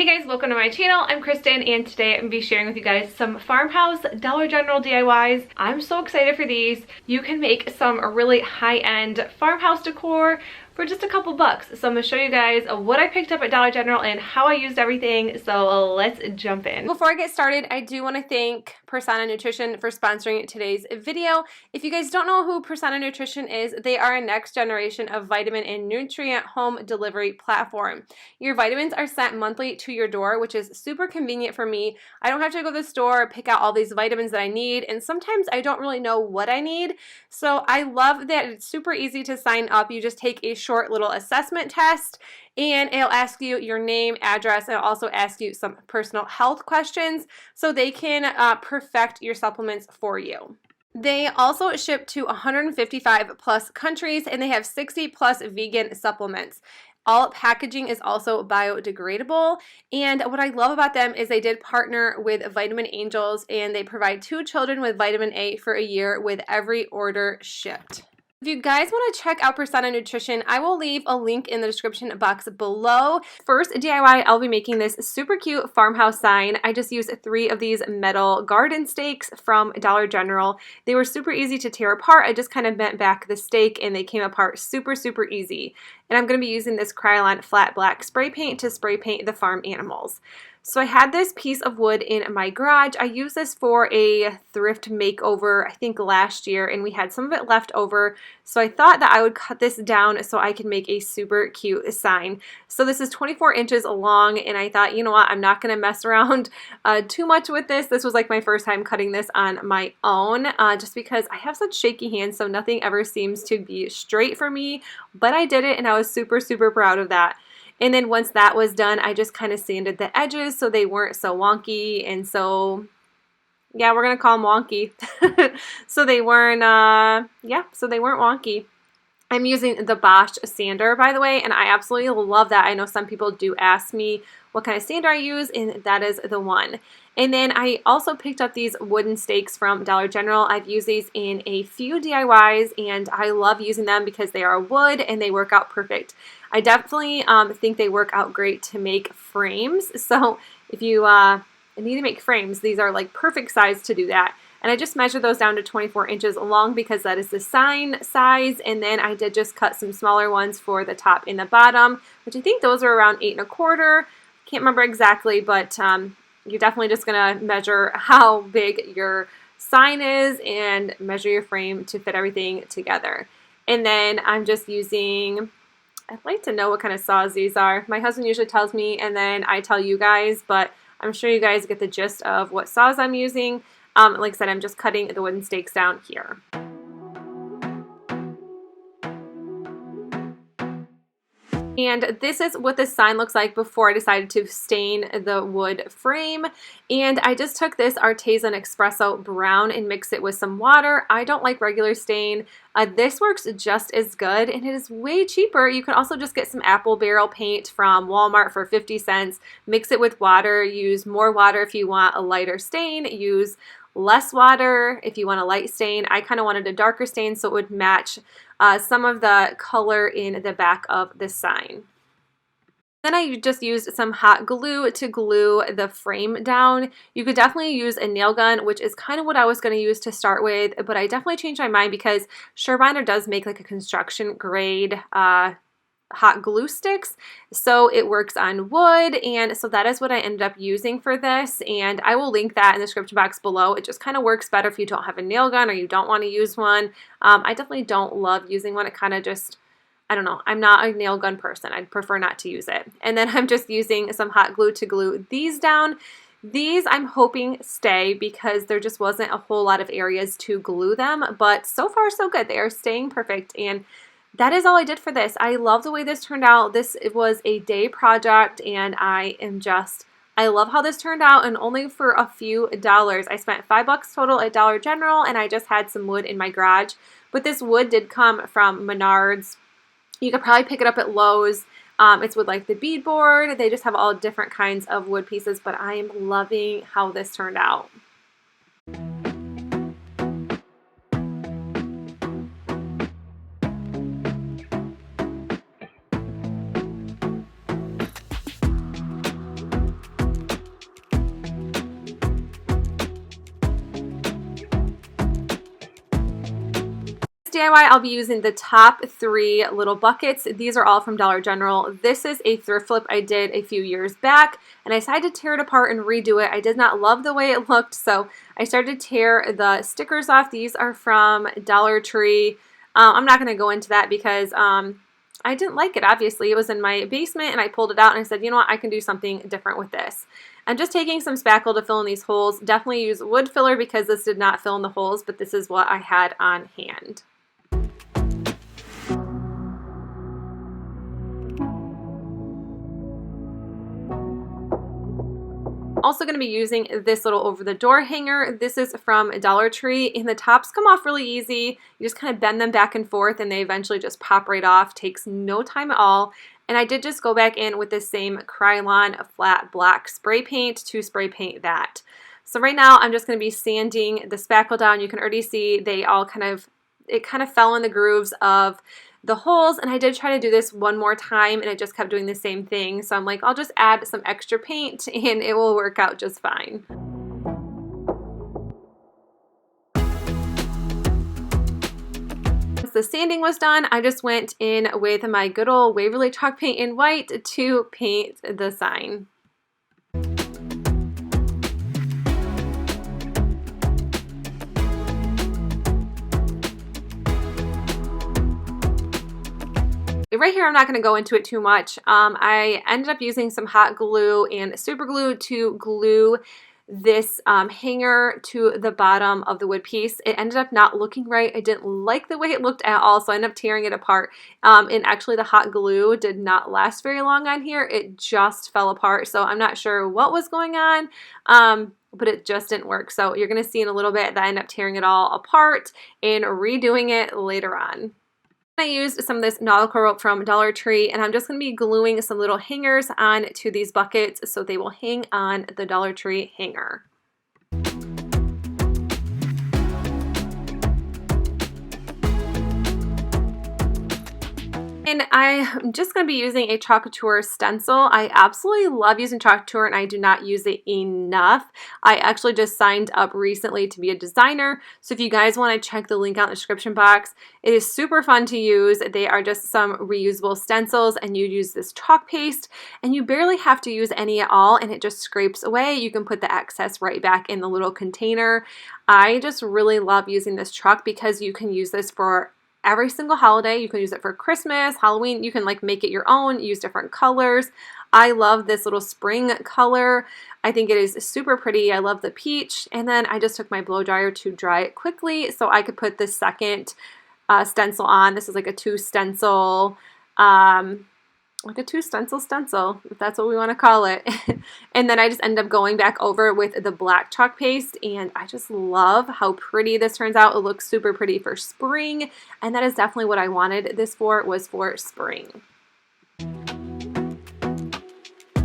Hey guys, welcome to my channel. I'm Kristen and today I'm going to be sharing with you guys some Farmhouse Dollar General DIYs. I'm so excited for these. You can make some really high-end farmhouse decor for just a couple bucks. So I'm going to show you guys what I picked up at Dollar General and how I used everything. So let's jump in. Before I get started, I do want to thank Persona Nutrition for sponsoring today's video. If you guys don't know who Persona Nutrition is, they are a next generation of vitamin and nutrient home delivery platform. Your vitamins are sent monthly to your door, which is super convenient for me. I don't have to go to the store, pick out all these vitamins that I need, and sometimes I don't really know what I need. So I love that it's super easy to sign up. You just take a short little assessment test and it'll ask you your name, address, and it'll also ask you some personal health questions so they can perfect your supplements for you. They also ship to 155 plus countries and they have 60 plus vegan supplements. All packaging is also biodegradable, and what I love about them is they did partner with Vitamin Angels and they provide 2 children with vitamin A for a year with every order shipped. If you guys want to check out Persona Nutrition, I will leave a link in the description box below. First DIY, I'll be making this super cute farmhouse sign. I just used 3 of these metal garden stakes from Dollar General. They were super easy to tear apart. I just kind of bent back the stake and they came apart super easy. And I'm going to be using this Krylon flat black spray paint to spray paint the farm animals. So I had this piece of wood in my garage. I used this for a thrift makeover, I think last year, and we had some of it left over. So I thought that I would cut this down so I could make a super cute sign. So this is 24 inches long, and I thought, you know what, I'm not going to mess around too much with this. This was like my first time cutting this on my own, just because I have such shaky hands, so nothing ever seems to be straight for me. But I did it, and I was super proud of that. And then once that was done, I just kind of sanded the edges so they weren't so wonky. And so, yeah, we're going to call them wonky. So they weren't, so they weren't wonky. I'm using the Bosch sander, by the way, and I absolutely love that. I know some people do ask me what kind of sander I use, and that is the one. And then I also picked up these wooden stakes from Dollar General. I've used these in a few DIYs, and I love using them because they are wood and they work out perfect. I definitely think they work out great to make frames. So if you need to make frames, these are like perfect size to do that. And I just measured those down to 24 inches long because that is the sign size. And then I did just cut some smaller ones for the top and the bottom, which I think those are around 8 1/4. Can't remember exactly, but you're definitely just gonna measure how big your sign is and measure your frame to fit everything together. And then I'm just using, I'd like to know what kind of saws these are. My husband usually tells me and then I tell you guys, but I'm sure you guys get the gist of what saws I'm using. Like I said, I'm just cutting the wooden stakes down here. And this is what the sign looks like before I decided to stain the wood frame. And I just took this Artisan Espresso Brown and mixed it with some water. I don't like regular stain. This works just as good and it is way cheaper. You can also just get some apple barrel paint from Walmart for 50 cents. Mix it with water. Use more water if you want a lighter stain. Use less water if you want a light stain. I kind of wanted a darker stain so it would match some of the color in the back of the sign. Then I just used some hot glue to glue the frame down. You could definitely use a nail gun, which is kind of what I was going to use to start with, but I definitely changed my mind because Surebonder does make like a construction grade hot glue sticks, so it works on wood, and so that is what I ended up using for this, and I will link that in the description box below. It just kind of works better if you don't have a nail gun or you don't want to use one. I definitely don't love using one. It kind of just, I don't know, I'm not a nail gun person. I'd prefer not to use it. And then I'm just using some hot glue to glue these down. These I'm hoping stay because there just wasn't a whole lot of areas to glue them, but so far so good. They are staying perfect, and that is all I did for this. I love the way this turned out. It was a day project, and I love how this turned out, and only for a few dollars. I spent $5 total at Dollar General, and I just had some wood in my garage. But this wood did come from Menards. You could probably pick it up at Lowe's. It's with like the beadboard. They just have all different kinds of wood pieces, but I am loving how this turned out. DIY, I'll be using the top 3 little buckets. These are all from Dollar General. This is a thrift flip I did a few years back, and I decided to tear it apart and redo it. I did not love the way it looked, so I started to tear the stickers off. These are from Dollar Tree. I'm not going to go into that because I didn't like it, obviously. It was in my basement, and I pulled it out, and I said, you know what, I can do something different with this. I'm just taking some spackle to fill in these holes. Definitely use wood filler because this did not fill in the holes, but this is what I had on hand. Also going to be using this little over the door hanger. This is from Dollar Tree, and the tops come off really easy. You just kind of bend them back and forth, and they eventually just pop right off. Takes no time at all. And I did just go back in with the same Krylon flat black spray paint to spray paint that. So right now I'm just going to be sanding the spackle down. You can already see they all it kind of fell in the grooves of the holes, and I did try to do this one more time and it just kept doing the same thing. So I'm like, I'll just add some extra paint and it will work out just fine. The sanding was done, I just went in with my good old Waverly chalk paint in white to paint the sign. Right here, I'm not going to go into it too much. I ended up using some hot glue and super glue to glue this hanger to the bottom of the wood piece. It ended up not looking right. I didn't like the way it looked at all, so I ended up tearing it apart. And actually the hot glue did not last very long on here. It just fell apart, so I'm not sure what was going on, but it just didn't work. So you're going to see in a little bit that I end up tearing it all apart and redoing it later on. I used some of this nautical rope from Dollar Tree, and I'm just going to be gluing some little hangers on to these buckets so they will hang on the Dollar Tree hanger. And I'm just going to be using a Chalk Couture stencil. I absolutely love using Chalk Couture, and I do not use it enough. I actually just signed up recently to be a designer, so if you guys want to check the link out in the description box, it is super fun to use. They are just some reusable stencils, and you use this chalk paste, and you barely have to use any at all, and it just scrapes away. You can put the excess right back in the little container. I just really love using this chalk because you can use this for every single holiday. You can use it for Christmas, Halloween. You can like make it your own, use different colors. I love this little spring color. I think it is super pretty. I love the peach. And then I just took my blow dryer to dry it quickly so I could put the second stencil on. This is like a two stencil, stencil, if that's what we want to call it. And then I just end up going back over with the black chalk paste, and I just love how pretty this turns out. It looks super pretty for spring, and that is definitely what I wanted this for, was for spring.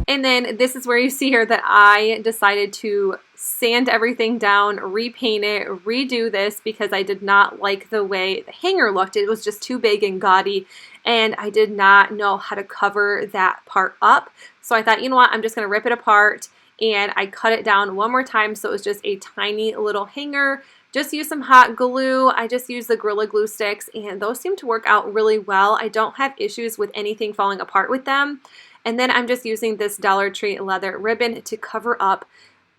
And then this is where you see here that I decided to sand everything down, repaint it, redo this because I did not like the way the hanger looked. It was just too big and gaudy, and I did not know how to cover that part up. So I thought, you know what, I'm just going to rip it apart, and I cut it down one more time so it was just a tiny little hanger. Just use some hot glue. I just used the Gorilla Glue sticks, and those seem to work out really well. I don't have issues with anything falling apart with them. And then I'm just using this Dollar Tree leather ribbon to cover up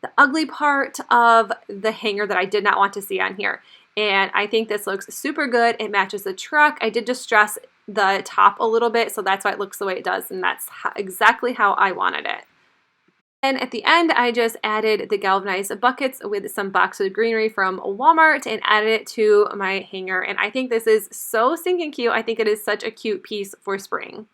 the ugly part of the hanger that I did not want to see on here. And I think this looks super good. It matches the truck. I did distress the top a little bit, so that's why it looks the way it does, and that's exactly how I wanted it. And at the end, I just added the galvanized buckets with some boxwood greenery from Walmart and added it to my hanger. And I think this is so stinking cute. I think it is such a cute piece for spring.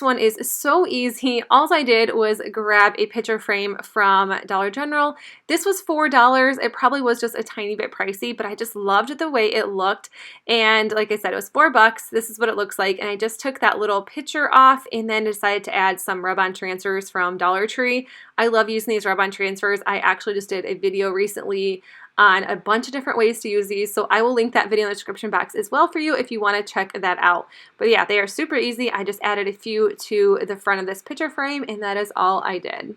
next one is so easy. All I did was grab a picture frame from Dollar General. This was $4. It probably was just a tiny bit pricey, but I just loved the way it looked. And like I said, it was $4. This is what it looks like. And I just took that little picture off and then decided to add some rub-on transfers from Dollar Tree. I love using these rub-on transfers. I actually just did a video recently on a bunch of different ways to use these, so I will link that video in the description box as well for you if you want to check that out. But yeah, they are super easy. I just added a few to the front of this picture frame, and that is all I did.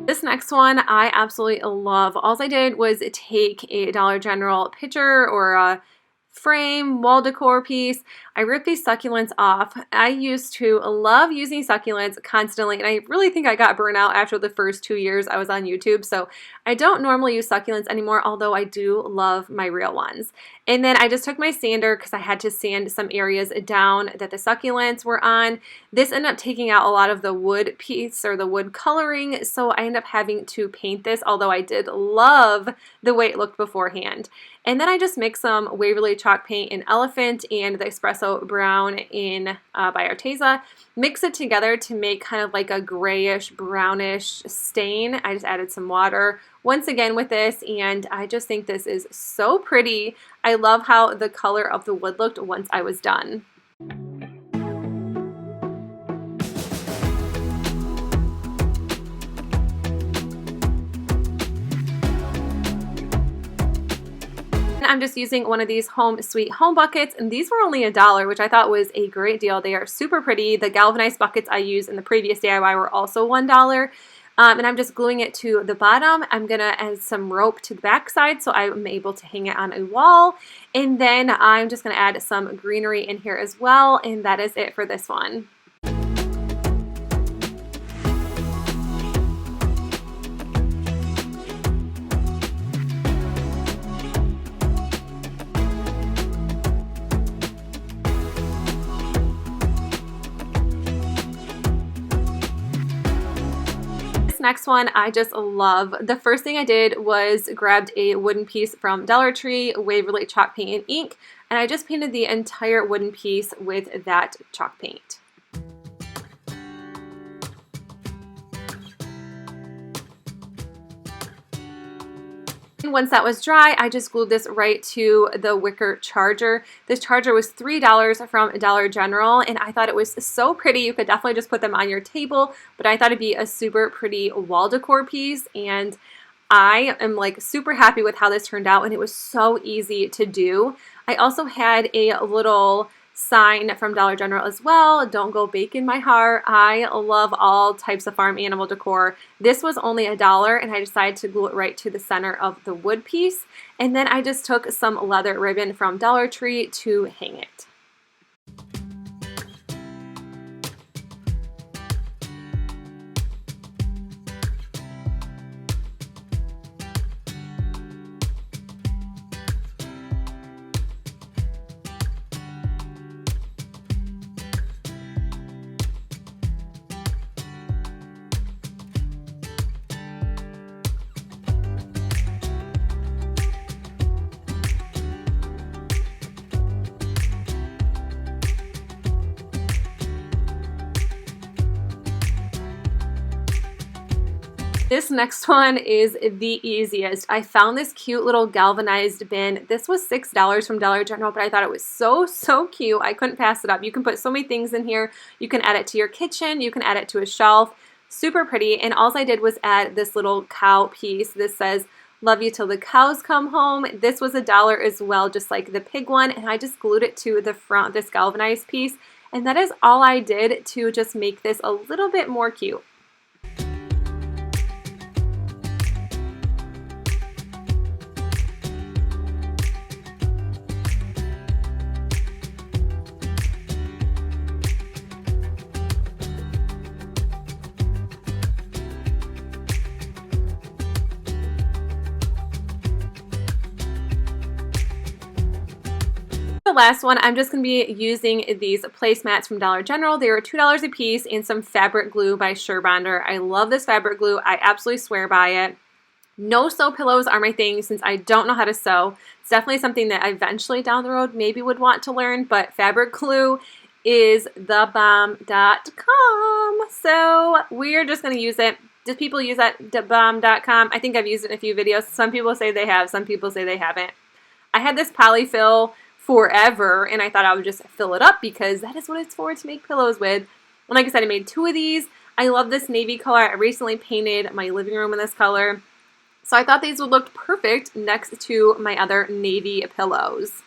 This next one I absolutely love. All I did was take a Dollar General picture or a frame, wall decor piece. I ripped these succulents off. I used to love using succulents constantly, and I really think I got burnt out after the first 2 years I was on YouTube, so I don't normally use succulents anymore, although I do love my real ones. And then I just took my sander because I had to sand some areas down that the succulents were on. This ended up taking out a lot of the wood piece or the wood coloring, so I ended up having to paint this, although I did love the way it looked beforehand. And then I just mixed some Waverly chalk paint in Elephant and the Espresso Brown in by Arteza. Mix it together to make kind of like a grayish brownish stain. I just added some water once again with this, and I just think this is so pretty. I love how the color of the wood looked once I was done. I'm just using one of these Home Sweet Home buckets, and these were only $1, which I thought was a great deal. They are super pretty. The galvanized buckets I used in the previous DIY were also $1. And I'm just gluing it to the bottom. I'm gonna add some rope to the back side so I'm able to hang it on a wall. And then I'm just gonna add some greenery in here as well, and that is it for this one. Next one I just love. The first thing I did was grabbed a wooden piece from Dollar Tree, Waverly chalk paint and ink, and I just painted the entire wooden piece with that chalk paint. And once that was dry, I just glued this right to the wicker charger. This charger was $3 from Dollar General, and I thought it was so pretty. You could definitely just put them on your table, but I thought it'd be a super pretty wall decor piece, and I am like super happy with how this turned out, and it was so easy to do. I also had a little sign from Dollar General as well. Don't go baking my heart. I love all types of farm animal decor. This was only $1, and I decided to glue it right to the center of the wood piece. And then I just took some leather ribbon from Dollar Tree to hang it. This next one is the easiest. I found this cute little galvanized bin. This was $6 from Dollar General, but I thought it was so cute. I couldn't pass it up. You can put so many things in here. You can add it to your kitchen. You can add it to a shelf. Super pretty. And all I did was add this little cow piece. This says, Love You Till the Cows Come Home. This was $1 as well, just like the pig one, and I just glued it to the front of this galvanized piece, and that is all I did to just make this a little bit more cute. The last one, I'm just going to be using these placemats from Dollar General. They were $2 a piece, and some fabric glue by Surebonder. I love this fabric glue. I absolutely swear by it. No sew pillows are my thing since I don't know how to sew. It's definitely something that I eventually down the road maybe would want to learn, but fabric glue is thebomb.com. So we're just going to use it. Do people use that thebomb.com? I think I've used it in a few videos. Some people say they have, some people say they haven't. I had this polyfill forever, and I thought I would just fill it up because that is what it's for, to make pillows with. And like I said, I made 2 of these. I love this navy color. I recently painted my living room in this color, so I thought these would look perfect next to my other navy pillows.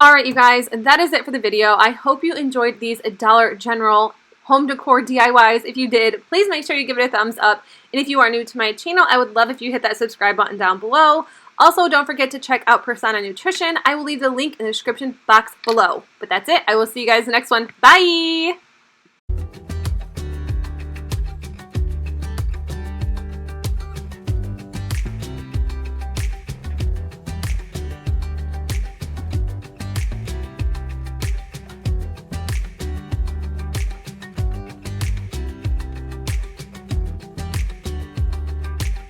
Alright, you guys, that is it for the video. I hope you enjoyed these Dollar General home decor DIYs. If you did, please make sure you give it a thumbs up. And if you are new to my channel, I would love if you hit that subscribe button down below. Also, don't forget to check out Persona Nutrition. I will leave the link in the description box below. But that's it. I will see you guys in the next one. Bye!